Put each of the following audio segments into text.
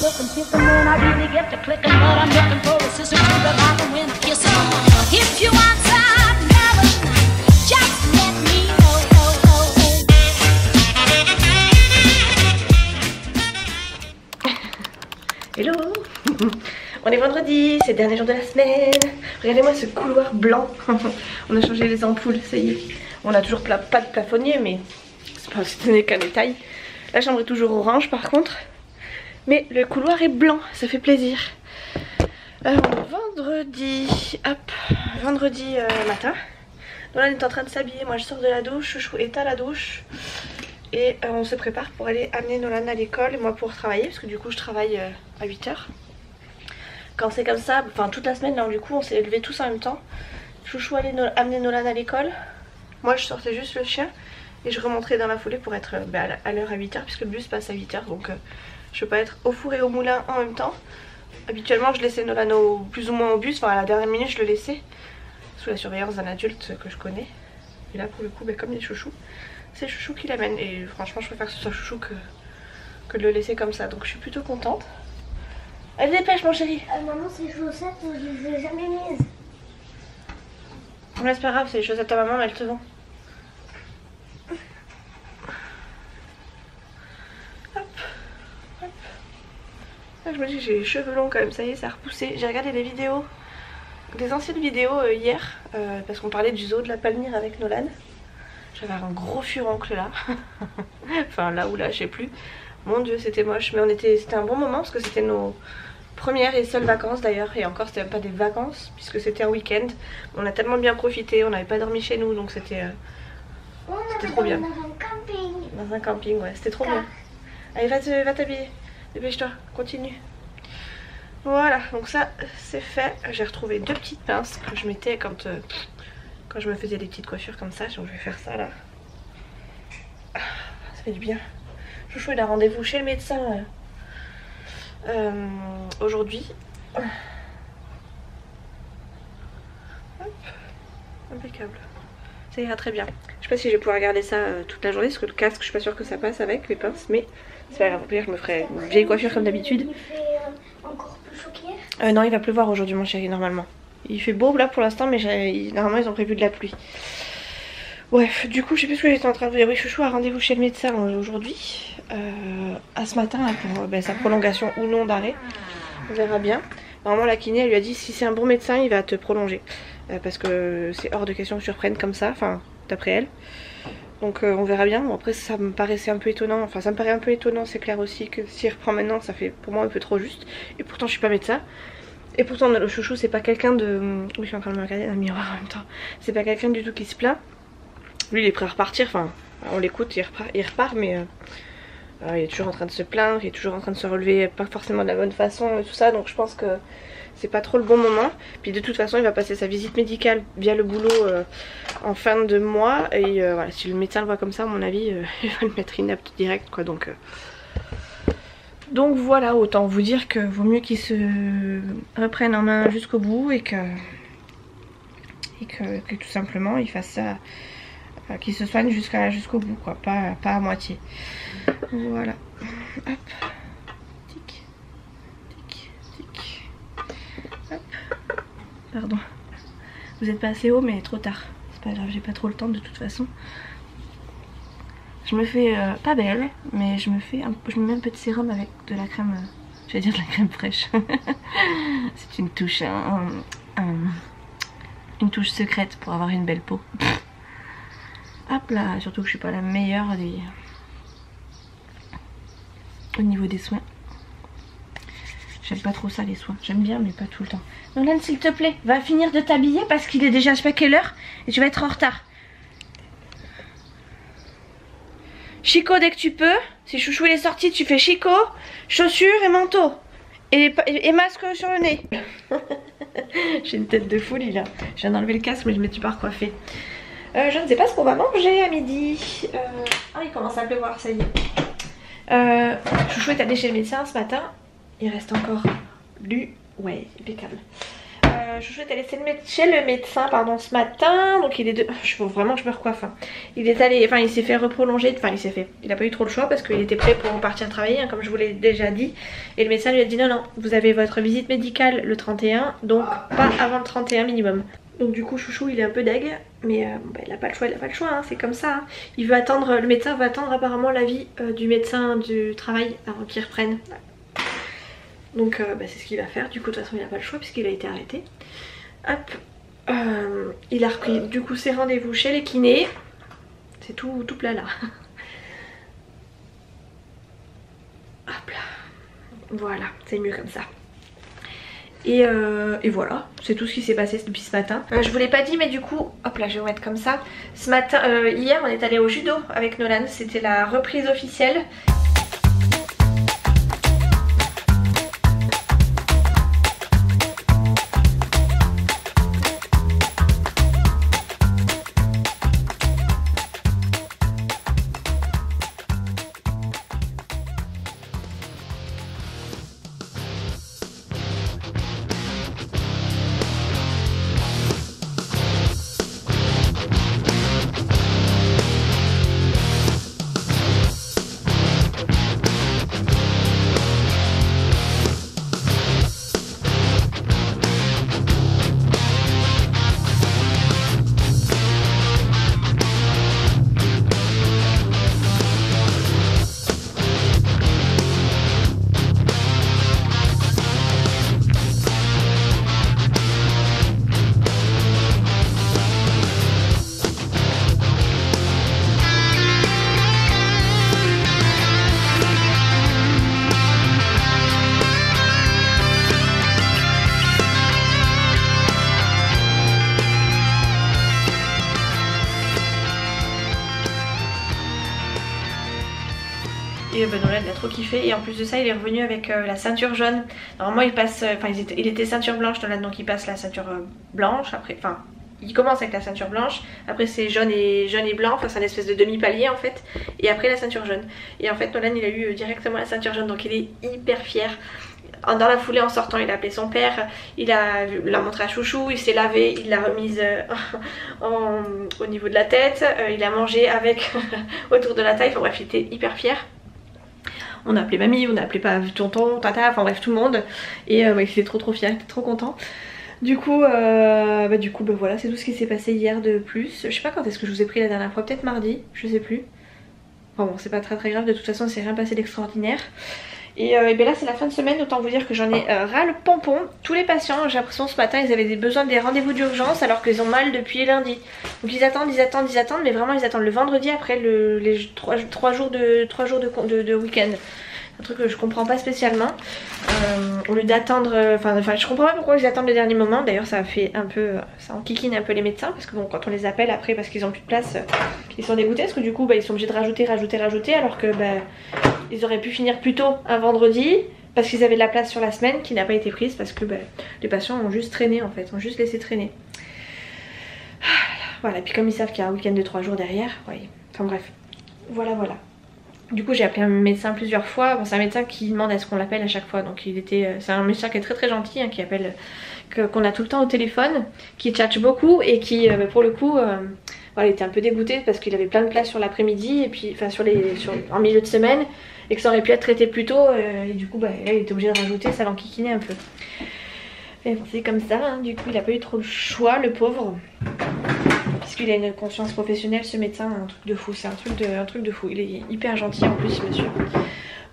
looking, picking when I really get to clicking, but I'm looking for a sister to revive and win a kiss. If you want some loving, just let me know. Hello. On est vendredi, c'est le dernier jour de la semaine. Regardez-moi ce couloir blanc. On a changé les ampoules, ça y est. On a toujours pas de plafonnier, mais ce n'est qu'un détail. La chambre est toujours orange par contre. Mais le couloir est blanc, ça fait plaisir. Vendredi, hop, vendredi matin. Nolan est en train de s'habiller, moi je sors de la douche, Chouchou est à la douche. Et on se prépare pour aller amener Nolan à l'école et moi pour travailler, parce que du coup je travaille à 8 h. Quand c'est comme ça, enfin toute la semaine, là, du coup on s'est levés tous en même temps. Chouchou allait amener Nolan à l'école. Moi je sortais juste le chien et je remonterai dans la foulée pour être à l'heure à 8 h, puisque le bus passe à 8 h. Donc je peux pas être au four et au moulin en même temps. Habituellement je laissais Nolan plus ou moins au bus, enfin à la dernière minute je le laissais sous la surveillance d'un adulte que je connais. Et là pour le coup, comme il est chouchou, c'est Chouchou qui l'amène. Et franchement je préfère que ce soit Chouchou que de le laisser comme ça. Donc je suis plutôt contente. Allez dépêche mon chéri. Maman, ces chaussettes, je les ai jamais mises. Mais c'est pas grave, c'est les chaussettes à maman, mais elles te vont. Hop, hop. Là, je me dis que j'ai les cheveux longs quand même, ça y est, ça a repoussé. J'ai regardé des vidéos, des anciennes vidéos hier, parce qu'on parlait du zoo de la Palmyre avec Nolan. J'avais un gros furoncle là. Enfin là ou là, je sais plus. Mon dieu, c'était moche, mais c'était un bon moment parce que c'était nos premières et seules vacances d'ailleurs. Et encore, c'était même pas des vacances puisque c'était un week-end. On a tellement bien profité, on n'avait pas dormi chez nous, donc c'était trop bien. Dans un camping. Dans un camping, ouais, c'était trop bien. Allez, va t'habiller, dépêche-toi, continue. Voilà, donc ça c'est fait. J'ai retrouvé deux petites pinces que je mettais quand je me faisais des petites coiffures comme ça. Donc je vais faire ça là. Ça fait du bien. Chouchou il a rendez-vous chez le médecin aujourd'hui. Hop. Impeccable. Ça ira très bien. Je sais pas si je vais pouvoir garder ça toute la journée parce que le casque je suis pas sûre que ça passe avec les pinces, mais c'est pas grave. Au pire je me ferai une vieille coiffure comme d'habitude. Il fait encore plus chaud qu'hier. Non, il va pleuvoir aujourd'hui mon chéri normalement. Il fait beau là pour l'instant, mais normalement ils ont prévu de la pluie. Bref, du coup je sais plus ce que j'étais en train de vous dire. Oui, Chouchou a rendez-vous chez le médecin aujourd'hui. À ce matin là, pour sa prolongation ou non d'arrêt. On verra bien. Normalement la kiné elle lui a dit si c'est un bon médecin il va te prolonger. Parce que c'est hors de question que tu reprennes comme ça, enfin d'après elle. Donc on verra bien. Bon, après ça me paraissait un peu étonnant, enfin ça me paraît un peu étonnant, c'est clair aussi que s'il reprend maintenant ça fait pour moi un peu trop juste. Et pourtant je suis pas médecin. Et pourtant le Chouchou c'est pas quelqu'un de... Oui je suis en train de me regarder dans le miroir en même temps. C'est pas quelqu'un du tout qui se plaint. Lui il est prêt à repartir, enfin on l'écoute, il repart mais il est toujours en train de se plaindre, il est toujours en train de se relever pas forcément de la bonne façon et tout ça. Donc je pense que c'est pas trop le bon moment. Puis de toute façon il va passer sa visite médicale via le boulot en fin de mois. Et voilà, si le médecin le voit comme ça à mon avis il va le mettre inapte direct quoi. Donc voilà, autant vous dire que vaut mieux qu'il se reprenne en main jusqu'au bout et que tout simplement il fasse ça, qu'il se soigne jusqu'au bout quoi, pas à moitié. Voilà, hop, tic, tic, tic, hop, pardon, vous êtes pas assez haut mais trop tard, c'est pas grave, j'ai pas trop le temps de toute façon. Je me fais pas belle, mais je me mets un peu de sérum avec de la crème, je vais dire de la crème fraîche. C'est une touche, une touche secrète pour avoir une belle peau. Hop là, surtout que je suis pas la meilleure au niveau des soins. J'aime pas trop ça les soins, j'aime bien mais pas tout le temps. Nolan s'il te plaît, va finir de t'habiller parce qu'il est déjà je sais pas quelle heure et tu vas être en retard. Chico dès que tu peux, si Chouchou il est sorti tu fais Chico, chaussures et manteau et masque sur le nez. J'ai une tête de folie là, je viens d'enlever le casque mais je me suis pas recoiffée. Je ne sais pas ce qu'on va manger à midi. Ah il commence à pleuvoir, ça y est. Chouchou est allé chez le médecin ce matin, il reste encore du... Ouais, impeccable. Chouchou est allé chez le médecin pardon, ce matin. Donc il est faut vraiment que je me recoiffe. Hein. Il est allé, enfin il s'est fait reprolonger. Enfin il a pas eu trop le choix parce qu'il était prêt pour partir travailler hein, comme je vous l'ai déjà dit. Et le médecin lui a dit non, vous avez votre visite médicale le 31. Donc pas avant le 31 minimum. Donc du coup Chouchou il est un peu deg. Mais il a pas le choix, hein, c'est comme ça. Hein. Il veut attendre, le médecin va attendre apparemment l'avis du médecin du travail avant qu'il reprenne. Donc c'est ce qu'il va faire, du coup de toute façon il n'a pas le choix puisqu'il a été arrêté. Hop, il a repris du coup ses rendez-vous chez les kinés. C'est tout plat là. Hop là, voilà, c'est mieux comme ça. Et voilà, c'est tout ce qui s'est passé depuis ce matin. Je vous l'ai pas dit mais du coup, hop là je vais vous mettre comme ça. Ce matin, hier on est allé au judo avec Nolan, c'était la reprise officielle. Et Nolan il a trop kiffé et en plus de ça il est revenu avec la ceinture jaune. Normalement il passe, il était ceinture blanche Nolan, donc il passe la ceinture blanche après, enfin il commence avec la ceinture blanche, après c'est jaune et blanc, enfin c'est une espèce de demi-palier en fait, et après la ceinture jaune. Et en fait Nolan il a eu directement la ceinture jaune, donc il est hyper fier. Dans la foulée en sortant il a appelé son père, il l'a montré à Chouchou, il s'est lavé, il l'a remise au niveau de la tête, il a mangé avec autour de la taille, enfin bref il était hyper fier. On a appelé mamie, on a appelé pas tonton, tata, enfin bref tout le monde. Et il était trop fier, il était trop content. Du coup voilà, c'est tout ce qui s'est passé hier de plus. Je sais pas quand est-ce que je vous ai pris la dernière fois, peut-être mardi, je sais plus. Enfin bon, c'est pas très grave, de toute façon c'est rien passé d'extraordinaire. Et bien là c'est la fin de semaine, autant vous dire que j'en ai ras le pompon. Tous les patients, j'ai l'impression ce matin ils avaient besoin des rendez-vous d'urgence alors qu'ils ont mal depuis lundi. Donc ils attendent, mais vraiment ils attendent le vendredi après les 3 jours de week-end. Un truc que je comprends pas spécialement. Au lieu d'attendre, enfin je comprends pas pourquoi ils attendent le dernier moment. D'ailleurs ça fait un peu, ça enquiquine un peu les médecins parce que bon quand on les appelle après parce qu'ils ont plus de place, ils sont dégoûtés parce que du coup ils sont obligés de rajouter alors que ils auraient pu finir plus tôt un vendredi parce qu'ils avaient de la place sur la semaine qui n'a pas été prise parce que les patients ont juste traîné en fait, ont juste laissé traîner. Voilà, et puis comme ils savent qu'il y a un week-end de 3 jours derrière, ouais. Enfin bref, voilà. Du coup j'ai appelé un médecin plusieurs fois, bon, c'est un médecin qui demande à ce qu'on l'appelle à chaque fois, donc c'est un médecin qui est très gentil, hein, qui appelle, qu'on a tout le temps au téléphone, qui tchatche beaucoup et qui pour le coup voilà, il était un peu dégoûté parce qu'il avait plein de places sur l'après-midi et puis enfin en milieu de semaine et que ça aurait pu être traité plus tôt et du coup là il était obligé de rajouter, ça l'enquiquinait un peu. Et bon, c'est comme ça, hein. Du coup il a pas eu trop le choix le pauvre. Puisqu'il a une conscience professionnelle ce médecin, un truc de fou, c'est un truc de fou, il est hyper gentil en plus monsieur.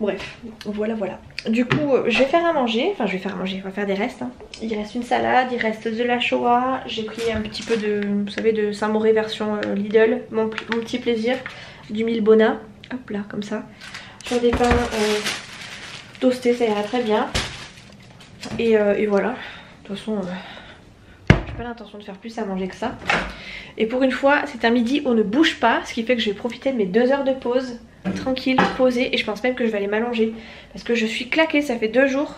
Bref, voilà. Du coup je vais faire à manger, on va faire des restes. Hein. Il reste une salade, il reste de la Shoah, j'ai pris un petit peu de, vous savez, de Saint-Mauré version Lidl, mon petit plaisir, du Milbona, hop là comme ça, sur des pains toastés, ça ira très bien. Et voilà, de toute façon j'ai pas l'intention de faire plus à manger que ça. Et pour une fois c'est un midi où on ne bouge pas, ce qui fait que je vais profiter de mes 2 heures de pause tranquille, posée, et je pense même que je vais aller m'allonger parce que je suis claquée. Ça fait 2 jours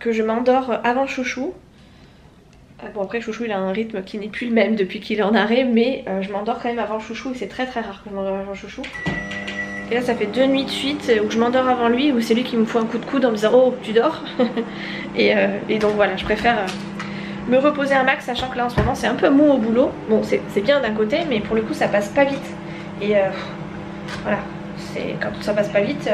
que je m'endors avant Chouchou. Bon après Chouchou il a un rythme qui n'est plus le même depuis qu'il est en arrêt, mais je m'endors quand même avant Chouchou et c'est très rare que je m'endors avant Chouchou. Et là ça fait 2 nuits de suite où je m'endors avant lui, où c'est lui qui me fout un coup de coude en me disant oh tu dors. et donc voilà, je préfère me reposer un max, sachant que là en ce moment c'est un peu mou au boulot. Bon, c'est bien d'un côté, mais pour le coup ça passe pas vite. Et voilà, quand ça passe pas vite,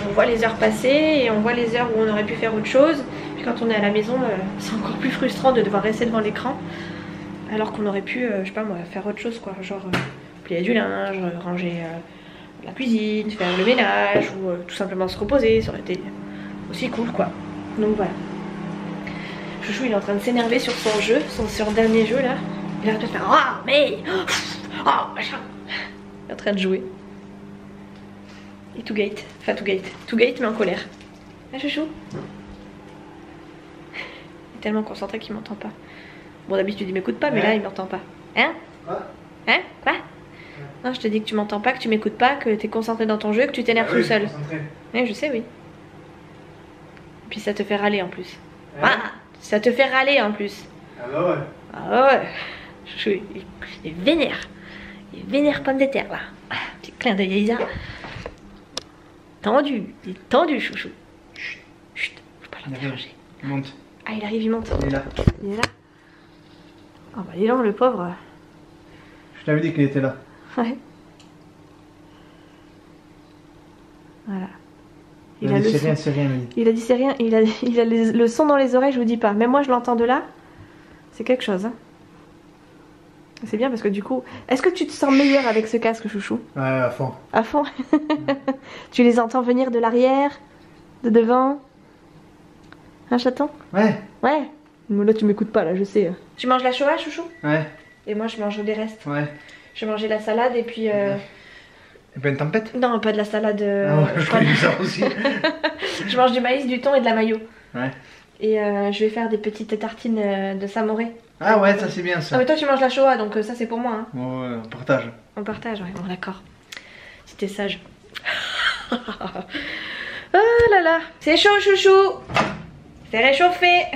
on voit les heures passer et on voit les heures où on aurait pu faire autre chose. Puis quand on est à la maison, c'est encore plus frustrant de devoir rester devant l'écran. Alors qu'on aurait pu, je sais pas moi, faire autre chose quoi. Genre plier du linge, ranger la cuisine, faire le ménage ou tout simplement se reposer. Ça aurait été aussi cool quoi. Donc voilà. Chouchou il est en train de s'énerver sur son jeu, son dernier jeu là. Il arrête de faire ah mais oh machin. Il est en train de jouer. Et tout gate, enfin tout gate mais en colère. Ah chouchou. Il est tellement concentré qu'il m'entend pas. Bon d'habitude il m'écoute pas mais là il m'entend pas. Hein? Hein? Quoi? Non je te dis que tu m'entends pas, que tu m'écoutes pas, que t'es concentré dans ton jeu, que tu t'énerves tout seul. Ouais je sais oui. Et puis ça te fait râler en plus. Ah, ça te fait râler en plus. Ah bah ouais. Ah ouais. Chouchou il est vénère. Il est vénère pomme de terre là. Petit clin d'œil à Isa. Tendu, il est tendu chouchou. Chut, chut, faut pas le déranger. Il monte. Ah il arrive, il monte. Il est là. Il est là. Oh bah dis donc le pauvre. Je t'avais dit qu'il était là. Ouais. Voilà. Il a dit c'est rien, il Il a dit c'est rien, il a le son dans les oreilles, je vous dis pas. Même moi je l'entends de là. C'est quelque chose. Hein. C'est bien parce que du coup... Est-ce que tu te sens meilleur avec ce casque chouchou? Ouais, à fond. À fond. Tu les entends venir de l'arrière, de devant? Un chaton? Ouais. Ouais. Mais là tu m'écoutes pas là, je sais. Tu manges la shoah chouchou? Ouais. Et moi je mange des restes. Ouais. Je mangeais la salade et puis... Et ben une tempête? Non, pas de la salade. Ah ouais, je connais ça aussi. Je mange du maïs, du thon et de la mayo. Ouais. Et je vais faire des petites tartines de samouraï. Ah ouais, ça c'est bien ça. Ah mais toi tu manges la shoah donc ça c'est pour moi. Hein. Ouais, on partage. On partage, ouais, bon d'accord. Si t'es sage. Ah là là, c'est chaud chouchou. C'est réchauffé.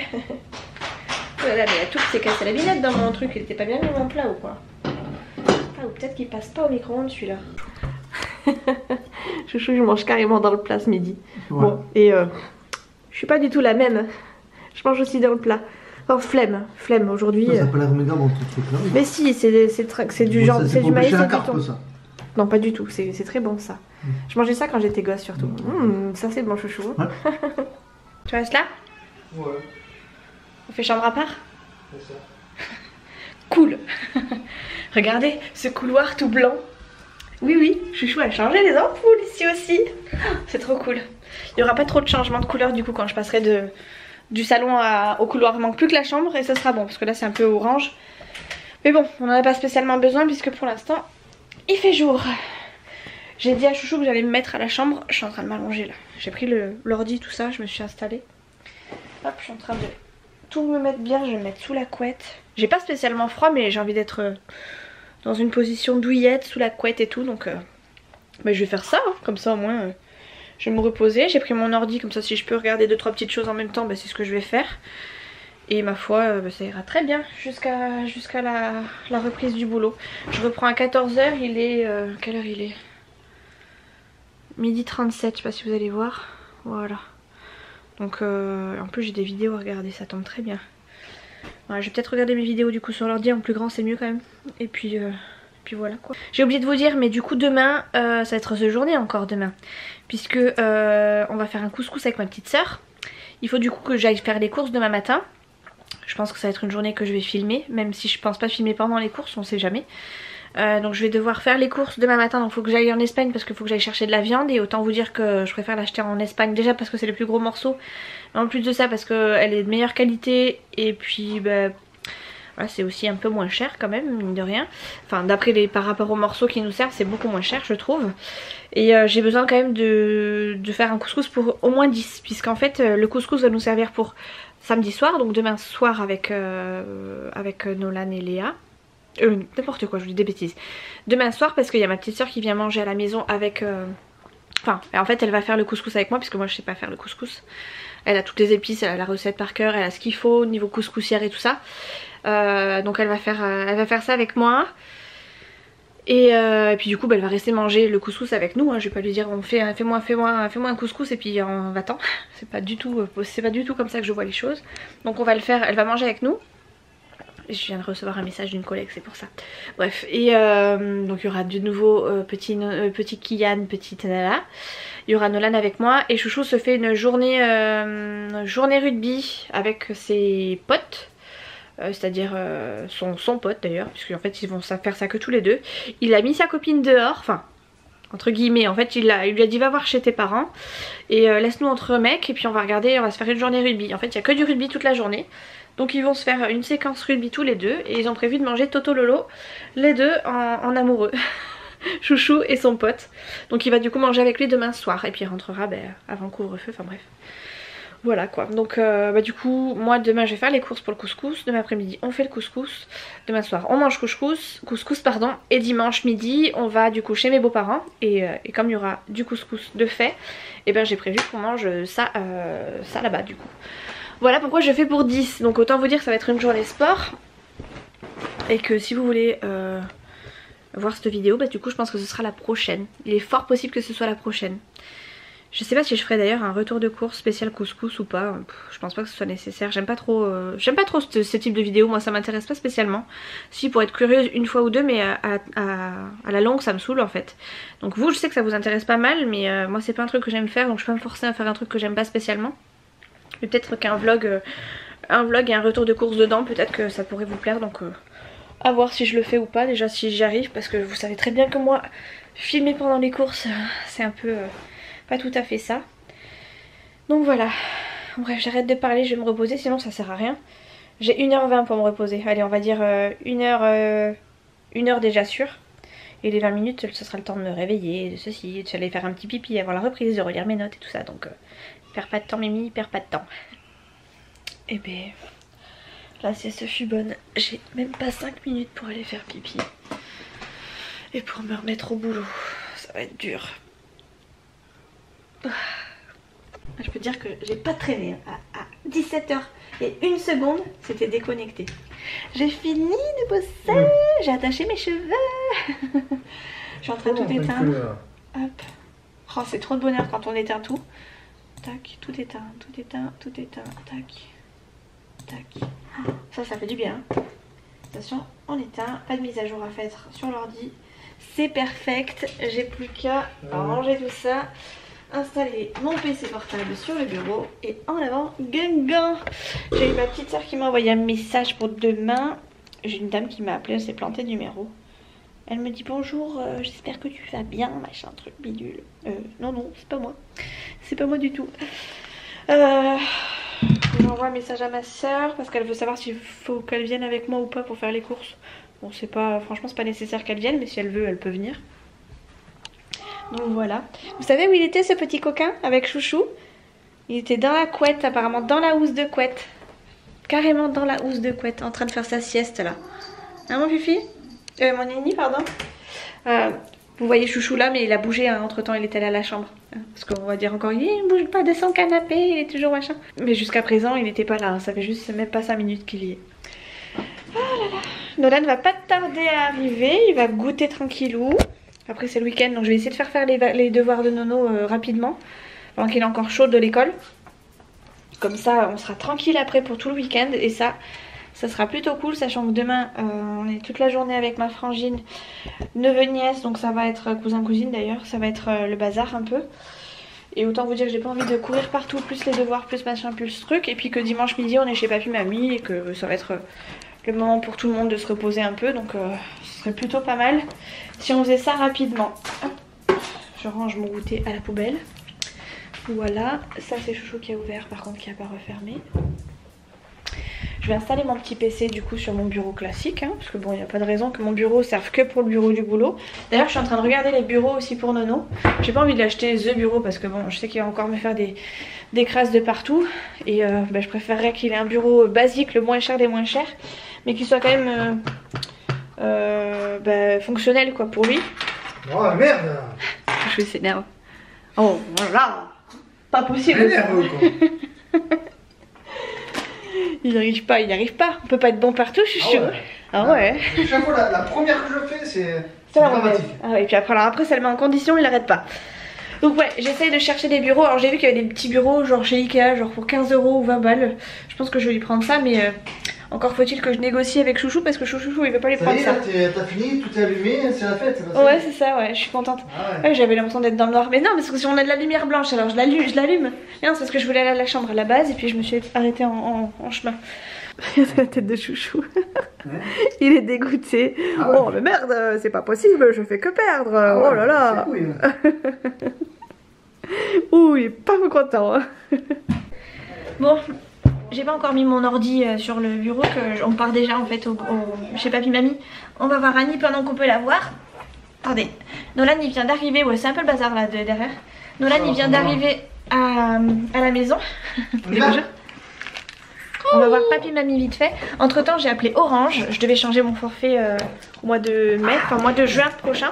Voilà, mais il y a tout qui s'est cassé la vinette dans mon truc. Il était pas bien mis en plat ou quoi? Ah ou peut-être qu'il passe pas au micro-ondes celui-là. Chouchou je mange carrément dans le plat ce midi. Ouais. Bon et je suis pas du tout la même. Je mange aussi dans le plat. Oh flemme aujourd'hui. Ça n'a pas l'air méga bon truc là. Mais si c'est du genre, c'est du maïs et du thon. Ça. Non pas du tout, c'est très bon ça. Je mangeais ça quand j'étais gosse surtout. Ça c'est bon chouchou. Ouais. Tu restes là? Ouais. On fait chambre à part? C'est ça. Cool. Regardez ce couloir tout blanc. Oui, chouchou a changé les ampoules ici aussi. C'est trop cool. Il n'y aura pas trop de changement de couleur du coup quand je passerai du salon au couloir. Il manque plus que la chambre et ça sera bon parce que là c'est un peu orange. Mais bon, on n'en a pas spécialement besoin puisque pour l'instant il fait jour. J'ai dit à chouchou que j'allais me mettre à la chambre. Je suis en train de m'allonger là. J'ai pris l'ordi tout ça, je me suis installée. Hop, je suis en train de tout me mettre bien. Je vais me mettre sous la couette. J'ai pas spécialement froid mais j'ai envie d'être dans une position douillette sous la couette et tout donc je vais faire ça hein. Comme ça au moins je vais me reposer. J'ai pris mon ordi comme ça si je peux regarder 2-3 petites choses en même temps c'est ce que je vais faire et ma foi ça ira très bien jusqu'à la reprise du boulot. Je reprends à 14 h, il est quelle heure il est? 12h37, je sais pas si vous allez voir. Voilà donc en plus j'ai des vidéos à regarder, ça tombe très bien. Voilà, je vais peut-être regarder mes vidéos du coup sur l'ordi en plus grand, c'est mieux quand même. Et puis voilà quoi. J'ai oublié de vous dire mais du coup demain ça va être ce journée encore demain. Puisque on va faire un couscous avec ma petite soeur. Il faut du coup que j'aille faire les courses demain matin. Je pense que ça va être une journée que je vais filmer. Même si je pense pas filmer pendant les courses, on sait jamais. Donc je vais devoir faire les courses demain matin. Donc il faut que j'aille en Espagne parce qu'il faut que j'aille chercher de la viande. Et autant vous dire que je préfère l'acheter en Espagne. Déjà parce que c'est les plus gros morceaux. Mais en plus de ça parce qu'elle est de meilleure qualité. Et puis voilà, c'est aussi un peu moins cher quand même, mine de rien. Enfin par rapport aux morceaux qui nous servent, c'est beaucoup moins cher je trouve. Et j'ai besoin quand même de faire un couscous pour au moins 10. Puisqu'en fait le couscous va nous servir pour samedi soir. Donc demain soir avec Nolan et Léa. N'importe quoi, je vous dis des bêtises. Demain soir parce qu'il y a ma petite soeur qui vient manger à la maison avec... Enfin, en fait elle va faire le couscous avec moi puisque moi je sais pas faire le couscous. Elle a toutes les épices, elle a la recette par cœur, elle a ce qu'il faut niveau couscoussière et tout ça. Donc elle va faire ça avec moi. Et puis du coup elle va rester manger le couscous avec nous. Hein. Je vais pas lui dire fais-moi un couscous et puis va-t'en. C'est pas du tout comme ça que je vois les choses. Donc on va le faire, elle va manger avec nous. Je viens de recevoir un message d'une collègue, c'est pour ça. Bref, et donc il y aura de nouveau petit Kian, petite Nala. Il y aura Nolan avec moi et Chouchou se fait une journée rugby avec ses potes. C'est-à-dire son pote d'ailleurs, puisqu'en fait ils vont faire ça que tous les deux. Il a mis sa copine dehors, enfin entre guillemets, en fait il lui a dit va voir chez tes parents et laisse-nous entre mecs et puis on va regarder, on va se faire une journée rugby. En fait il n'y a que du rugby toute la journée. Donc ils vont se faire une séquence rugby tous les deux et ils ont prévu de manger Toto Lolo les deux en amoureux. Chouchou et son pote. Donc il va du coup manger avec lui demain soir et puis il rentrera avant le couvre-feu, enfin bref. Voilà quoi, donc du coup moi demain je vais faire les courses pour le couscous, demain après-midi on fait le couscous, demain soir on mange couscous et dimanche midi on va du coup chez mes beaux-parents et comme il y aura du couscous de fait, et ben j'ai prévu qu'on mange ça là-bas du coup. Voilà pourquoi je fais pour 10, donc autant vous dire que ça va être une journée sport et que si vous voulez voir cette vidéo, du coup je pense que ce sera la prochaine, il est fort possible que ce soit la prochaine. Je sais pas si je ferai d'ailleurs un retour de course spécial couscous ou pas, je pense pas que ce soit nécessaire, j'aime pas trop ce type de vidéo, moi ça m'intéresse pas spécialement. Si pour être curieuse une fois ou deux, mais à la longue ça me saoule en fait. Donc vous je sais que ça vous intéresse pas mal, mais moi c'est pas un truc que j'aime faire, donc je peux pas me forcer à faire un truc que j'aime pas spécialement. Peut-être qu'un vlog et un retour de course dedans, peut-être que ça pourrait vous plaire, donc à voir si je le fais ou pas, déjà si j'y arrive, parce que vous savez très bien que moi filmer pendant les courses c'est un peu... pas tout à fait ça. Donc voilà. Bref, j'arrête de parler, je vais me reposer, sinon ça sert à rien. J'ai 1h20 pour me reposer. Allez, on va dire 1 heure déjà sûre. Et les 20 minutes, ce sera le temps de me réveiller, de ceci, d'aller faire un petit pipi avant la reprise, de relire mes notes et tout ça. Donc, perds pas de temps, Mimi, perds pas de temps. Et ben, la sieste fut bonne. J'ai même pas 5 minutes pour aller faire pipi. Et pour me remettre au boulot. Ça va être dur. Je peux dire que j'ai pas traîné. À 17h et 1 seconde, c'était déconnecté. J'ai fini de bosser, j'ai attaché mes cheveux. Je suis en train de tout éteindre. Hop. Oh, c'est trop de bonheur quand on éteint tout. Tac, tout éteint, tout éteint, tout éteint. Tac, tac. Ça fait du bien. Attention, on éteint. Pas de mise à jour à faire sur l'ordi. C'est perfect. J'ai plus qu'à ranger tout ça. Installer mon PC portable sur le bureau et en avant Guingamp. J'ai eu ma petite soeur qui m'a envoyé un message pour demain. J'ai une dame qui m'a appelé, elle s'est plantée de numéro. Elle me dit bonjour, j'espère que tu vas bien, machin truc bidule. Non, c'est pas moi. C'est pas moi du tout. J'envoie un message à ma soeur parce qu'elle veut savoir s'il faut qu'elle vienne avec moi ou pas pour faire les courses. Bon, c'est pas, franchement c'est pas nécessaire qu'elle vienne, mais si elle veut elle peut venir. Donc voilà. Vous savez où il était ce petit coquin avec Chouchou? Il était dans la couette apparemment, dans la housse de couette. Carrément dans la housse de couette, en train de faire sa sieste là. Hein mon Fifi? Mon Nini pardon. Vous voyez Chouchou là, mais il a bougé hein, entre temps, il est allé à la chambre. Parce qu'on va dire encore, il ne bouge pas de son canapé, il est toujours machin. Mais jusqu'à présent il n'était pas là, hein. Ça fait juste même pas 5 minutes qu'il y est. Oh là là. Nolan va pas tarder à arriver, il va goûter tranquillou. Après c'est le week-end donc je vais essayer de faire les devoirs de Nono rapidement. Pendant qu'il est encore chaud de l'école. Comme ça on sera tranquille après pour tout le week-end. Et ça sera plutôt cool. Sachant que demain on est toute la journée avec ma frangine, neveu nièce. Donc ça va être cousin cousine d'ailleurs. Ça va être le bazar un peu. Et autant vous dire que j'ai pas envie de courir partout. Plus les devoirs, plus machin, plus truc. Et puis que dimanche midi on est chez papy mamie. Et que ça va être le moment pour tout le monde de se reposer un peu. Donc ce serait plutôt pas mal si on faisait ça rapidement. Hop. Je range mon goûter à la poubelle. Voilà, ça c'est Chouchou qui a ouvert par contre qui n'a pas refermé. Je vais installer mon petit PC du coup sur mon bureau classique hein, parce que bon il n'y a pas de raison que mon bureau serve que pour le bureau du boulot. D'ailleurs je suis en train de regarder les bureaux aussi pour Nono. J'ai pas envie de l'acheter the bureau parce que bon je sais qu'il va encore me faire des crasses de partout. Et je préférerais qu'il ait un bureau basique, le moins cher des moins chers, mais qui soit quand même fonctionnel quoi pour lui. Oh merde. Je s'énerve. Oh voilà. Pas possible. Il n'y arrive pas, on peut pas être bon partout, je suis sûre. Ah ouais. Chaque fois la première que je fais c'est dramatique. Ah ouais, et puis après ça le met en condition, il n'arrête pas. Donc ouais, j'essaye de chercher des bureaux. Alors j'ai vu qu'il y avait des petits bureaux genre chez Ikea, genre pour 15 € ou 20 balles. Je pense que je vais lui prendre ça, mais Encore faut-il que je négocie avec Chouchou parce que Chouchou il veut pas lui prendre ça. T'as fini, tout est allumé, c'est la fête. Ouais, c'est ça, ouais, je suis contente. Ah ouais. Ouais, j'avais l'impression d'être dans le noir. Mais non, parce que si on a de la lumière blanche, alors je l'allume. Mais non, c'est parce que je voulais aller à la chambre à la base et puis je me suis arrêtée en chemin. C'est la tête de Chouchou. Ouais. Il est dégoûté. Ah ouais. Oh, mais merde, c'est pas possible, je fais que perdre. Ah ouais, oh là là. C'est cool. Ouh, il est pas content. Hein. Bon, j'ai pas encore mis mon ordi sur le bureau, on part déjà en fait chez Papy Mamie. On va voir Annie pendant qu'on peut la voir. Attendez, Nolan il vient d'arriver, ouais c'est un peu le bazar là derrière. Nolan il vient d'arriver à la maison. On va voir Papy Mamie vite fait. Entre temps j'ai appelé Orange, je devais changer mon forfait au mois de mai, enfin mois de juin prochain.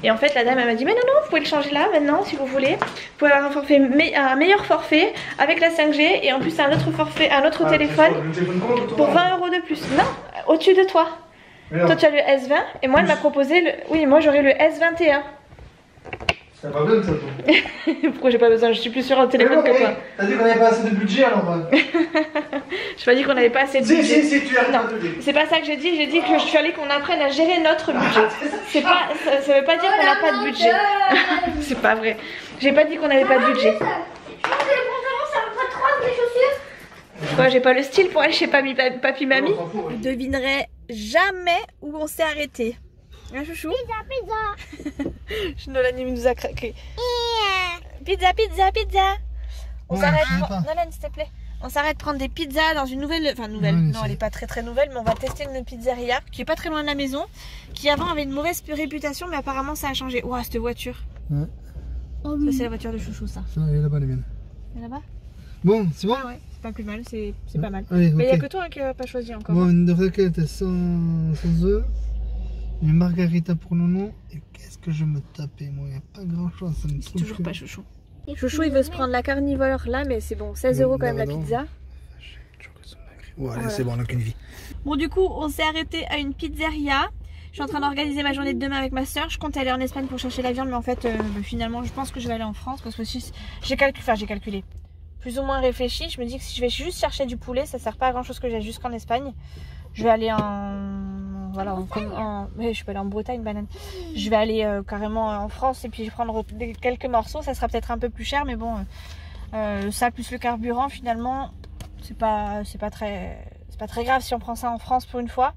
Et en fait la dame elle m'a dit mais non vous pouvez le changer là maintenant si vous voulez. Vous pouvez avoir un forfait, un meilleur forfait avec la 5G et en plus un autre forfait, un autre téléphone pour 20 € de plus. Non, au-dessus de toi. Toi tu as le S20 et moi elle m'a proposé le... Oui moi j'aurais le S21. T'as pas besoin de ça toi. Pourquoi j'ai pas besoin? Je suis plus sur un téléphone que toi. T'as dit qu'on avait pas assez de budget alors. J'ai pas dit qu'on avait pas assez de budget. Si tu as Non, c'est pas ça que j'ai dit que je suis allée qu'on apprenne à gérer notre budget. C'est pas, ça veut pas dire qu'on n'a pas de budget. C'est pas vrai. J'ai pas dit qu'on avait pas de budget. Je pense que les pantalons ça va pas trop avec les chaussures. Quoi, j'ai pas le style pour aller chez Papy Mamie. Vous devinerez jamais où on s'est arrêté. Hein Chouchou? Pizza. Nolan il nous a craqué. Pizza. On s'arrête. Nolan s'il te plaît. On s'arrête prendre des pizzas dans une nouvelle. Enfin nouvelle. Ouais, non elle est pas très nouvelle mais on va tester une pizzeria qui est pas très loin de la maison. Qui avant avait une mauvaise réputation mais apparemment ça a changé. Ouah cette voiture. Ouais. Ça c'est la voiture de Chouchou ça. Ça elle est là-bas les miennes. Elle est là-bas? Bon c'est bon. Ah ouais c'est pas plus mal, c'est pas mal. Allez, mais il okay. y a que toi hein, qui n'a pas choisi encore. Bon une friquette sans œufs. Une margarita pour Nono. Et qu'est-ce que je me tapais moi? Il n'y a pas grand chose. C'est toujours pas Chouchou. Chouchou il veut se prendre la carnivore là mais c'est bon. 16 € quand même la pizza. Ouais allez c'est bon on n'a qu'une vie. Bon du coup on s'est arrêté à une pizzeria. Je suis en train d'organiser ma journée de demain avec ma soeur. Je compte aller en Espagne pour chercher la viande mais en fait finalement je pense que je vais aller en France. Parce que si j'ai calculé. Plus ou moins réfléchi. Je me dis que si je vais juste chercher du poulet ça sert pas à grand chose que j'ai jusqu'en Espagne. Je vais aller voilà, mais je peux aller en Bretagne, banane. Je vais aller carrément en France et puis je vais prendre quelques morceaux. Ça sera peut-être un peu plus cher, mais bon, ça plus le carburant, finalement, c'est pas très grave si on prend ça en France pour une fois.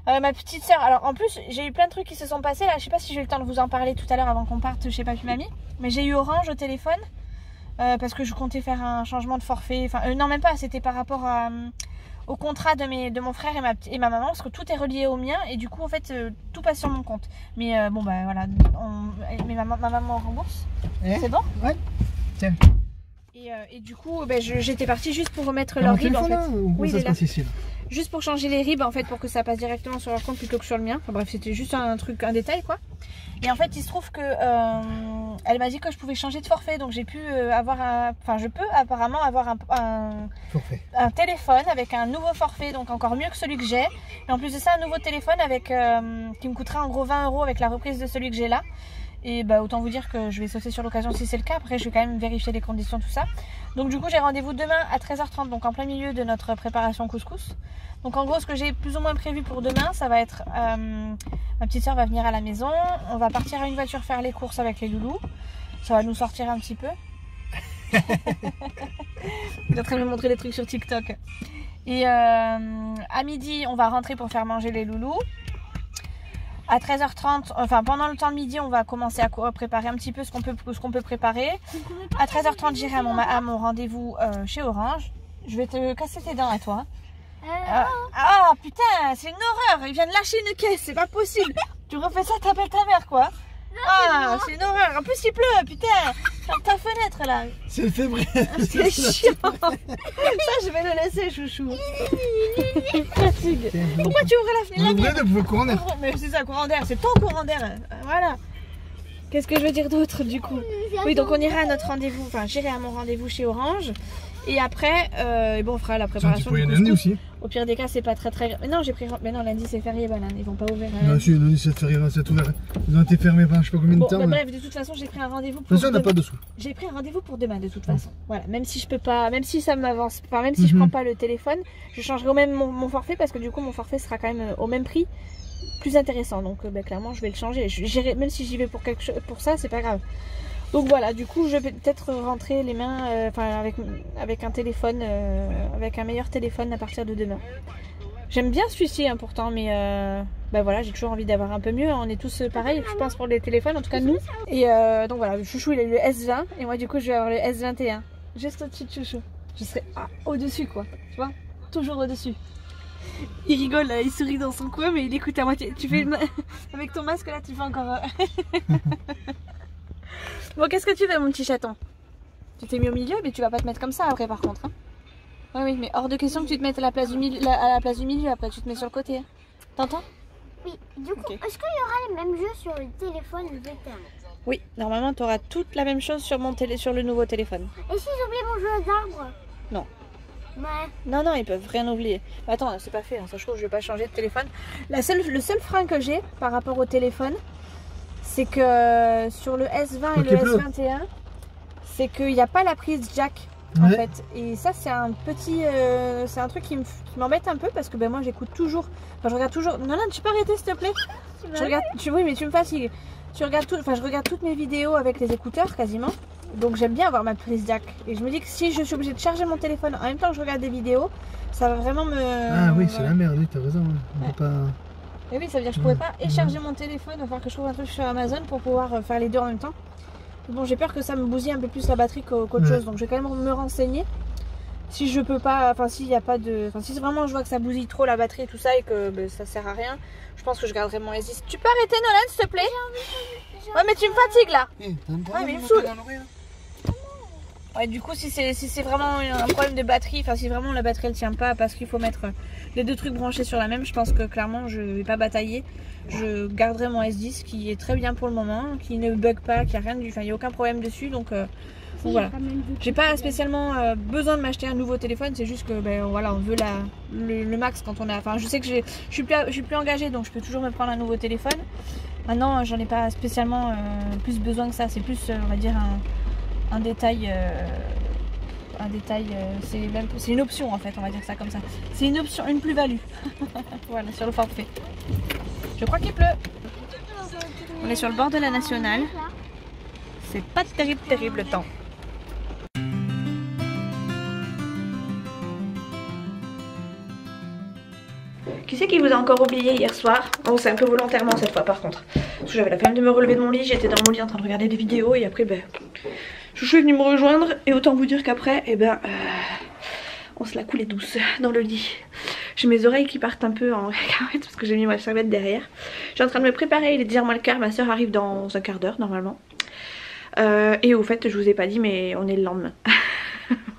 Ma petite soeur, alors en plus, j'ai eu plein de trucs qui se sont passés là. Je sais pas si j'ai eu le temps de vous en parler tout à l'heure avant qu'on parte chez Papy Mamie, mais j'ai eu Orange au téléphone parce que je comptais faire un changement de forfait. Enfin, non, même pas. C'était par rapport au contrat de mon frère et ma maman parce que tout est relié au mien et du coup en fait tout passe sur mon compte mais bon bah voilà mais ma maman rembourse c'est bon ouais tiens et du coup bah, j'étais partie juste pour remettre leur RIB en fait oui ça se passe ici là. Juste pour changer les RIB en fait pour que ça passe directement sur leur compte plutôt que sur le mien enfin bref c'était juste un détail quoi et en fait il se trouve que elle m'a dit que je pouvais changer de forfait donc j'ai pu je peux apparemment avoir un téléphone avec un nouveau forfait donc encore mieux que celui que j'ai et en plus de ça un nouveau téléphone avec qui me coûtera en gros 20 € avec la reprise de celui que j'ai là et bah autant vous dire que je vais sauter sur l'occasion si c'est le cas. Après je vais quand même vérifier les conditions tout ça donc du coup j'ai rendez-vous demain à 13h30 donc en plein milieu de notre préparation couscous. Donc en gros ce que j'ai plus ou moins prévu pour demain ça va être ma petite soeur va venir à la maison, on va partir à une voiture faire les courses avec les loulous, ça va nous sortir un petit peu. Il est en train de me montrer des trucs sur TikTok. Et à midi on va rentrer pour faire manger les loulous. À 13h30, enfin pendant le temps de midi on va commencer à préparer un petit peu ce qu'on peut préparer. À 13h30 j'irai à mon rendez-vous chez Orange. Je vais te casser tes dents à toi. Ah putain, c'est une horreur, il vient de lâcher une caisse, c'est pas possible. Tu refais ça, t'appelles ta mère quoi. Ah, c'est une horreur, en plus il pleut, putain. Ferme ta fenêtre là. C'est février. C'est chiant. Ça je vais le laisser chouchou. Il fatigue. Pourquoi tu ouvres la fenêtre? Le courant d'air. Mais c'est ça, courant d'air, c'est ton courant d'air. Voilà. Qu'est-ce que je veux dire d'autre du coup? Oui donc on ira à notre rendez-vous, enfin j'irai à mon rendez-vous chez Orange. Et après, bon, on fera la Tu préparation. peux y du aller lundi couscous. aussi. Au pire des cas, c'est pas très grave. Mais non, j'ai pris. Mais non, lundi c'est férié, banane. Ils vont pas ouvrir. Non, si, lundi c'est férié, c'est ouvert. Ils ont été fermés pendant je sais pas combien de Bon, temps. bah, mais- bref, de toute façon, j'ai pris un rendez-vous pour. Attention, on n'a demain. pas de sous. J'ai pris un rendez-vous pour demain, de toute façon. Voilà, même si je peux pas, même si ça m'avance, enfin même si je prends pas le téléphone, je changerai au même mon forfait parce que du coup mon forfait sera quand même au même prix, plus intéressant. Donc bah, clairement, je vais le changer. J'irai, même si j'y vais pour quelque chose, pour ça, c'est pas grave. Donc voilà, du coup, je vais peut-être rentrer les mains, enfin avec un téléphone, avec un meilleur téléphone à partir de demain. J'aime bien celui-ci, hein, pourtant, mais bah voilà, j'ai toujours envie d'avoir un peu mieux. On est tous pareils, je pense, pour les téléphones, en tout cas nous. Et donc voilà, Chouchou, il a eu le S20 et moi, du coup, je vais avoir le S21, juste au-dessus de Chouchou. Je serai au-dessus, quoi, tu vois, toujours au-dessus. Il rigole, là, il sourit dans son coin, mais il écoute à moitié. Tu fais avec ton masque là, tu fais encore. Bon, qu'est-ce que tu fais, mon petit chaton? Tu t'es mis au milieu, mais tu vas pas te mettre comme ça après, par contre. Hein. Oui, mais hors de question que tu te mettes à la place du milieu, après tu te mets sur le côté. Hein. T'entends? Oui, du coup, Ok. est-ce qu'il y aura les mêmes jeux sur le téléphone V10? Oui, normalement, tu auras toute la même chose sur sur le nouveau téléphone. Et si j'oublie mon jeu d'arbre? Non. Ouais. Non, non, ils peuvent rien oublier. Attends, c'est pas fait, hein. Ça, je trouve que je vais pas changer de téléphone. Le seul frein que j'ai par rapport au téléphone, c'est que sur le S20 et le S21, c'est qu'il n'y a pas la prise jack en fait. Et ça, c'est un petit, c'est un truc qui m'embête un peu parce que ben, moi, j'écoute toujours. Enfin, je regarde toujours. Non, tu peux arrêter, s'il te plaît. Je regarde. Oui, mais tu me fatigues. Je regarde toutes mes vidéos avec les écouteurs quasiment. Donc j'aime bien avoir ma prise jack. Et je me dis que si je suis obligée de charger mon téléphone en même temps que je regarde des vidéos, ça va vraiment me... Ah oui, c'est la merde, oui, t'as raison. On peut pas... Et oui, ça veut dire que je pourrais pas charger mon téléphone, il va falloir que je trouve un truc sur Amazon pour pouvoir faire les deux en même temps. Bon, j'ai peur que ça me bousille un peu plus la batterie qu'autre chose, donc je vais quand même me renseigner. Si je peux pas, enfin s'il n'y a pas de... Enfin si vraiment je vois que ça bousille trop la batterie et tout ça et que ben, ça sert à rien, je pense que je garderai mon S10. Tu peux arrêter, Nolan, s'il te plaît? Ouais, mais tu me fatigues là. Ouais, mais il me saoule. Ouais, du coup, si c'est vraiment un problème de batterie, enfin si vraiment la batterie elle tient pas parce qu'il faut mettre les deux trucs branchés sur la même, je pense que clairement je vais pas batailler. Je garderai mon S10 qui est très bien pour le moment, qui ne bug pas, qui a rien enfin il n'y a aucun problème dessus, donc voilà. J'ai pas spécialement besoin de m'acheter un nouveau téléphone, c'est juste que ben voilà, on veut le max quand on a. Enfin je sais que je suis plus engagée, donc je peux toujours me prendre un nouveau téléphone. Maintenant j'en ai pas spécialement plus besoin que ça, c'est plus on va dire un détail, c'est une option en fait, on va dire ça comme ça. C'est une option, une plus-value. Voilà, sur le forfait. Je crois qu'il pleut. On est sur le bord de la nationale. C'est pas terrible le temps. Qui c'est qui vous a encore oublié hier soir? Bon, c'est un peu volontairement cette fois par contre. Parce que j'avais la flemme de me relever de mon lit, j'étais dans mon lit en train de regarder des vidéos et après ben... Chouchou est venu me rejoindre et autant vous dire qu'après, eh ben, on se la coulait douce dans le lit. J'ai mes oreilles qui partent un peu en cacahuète parce que j'ai mis ma serviette derrière. Je suis en train de me préparer, il est 10h moins le quart, ma soeur arrive dans un quart d'heure normalement. Et au fait, je vous ai pas dit mais on est le lendemain.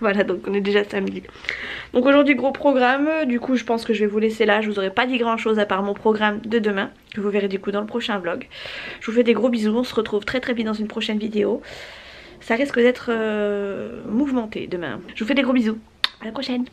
Voilà, donc on est déjà samedi. Donc aujourd'hui gros programme, du coup je pense que je vais vous laisser là. Je vous aurais pas dit grand chose à part mon programme de demain, que vous verrez du coup dans le prochain vlog. Je vous fais des gros bisous, on se retrouve très vite dans une prochaine vidéo. Ça risque d'être mouvementé demain. Je vous fais des gros bisous. À la prochaine.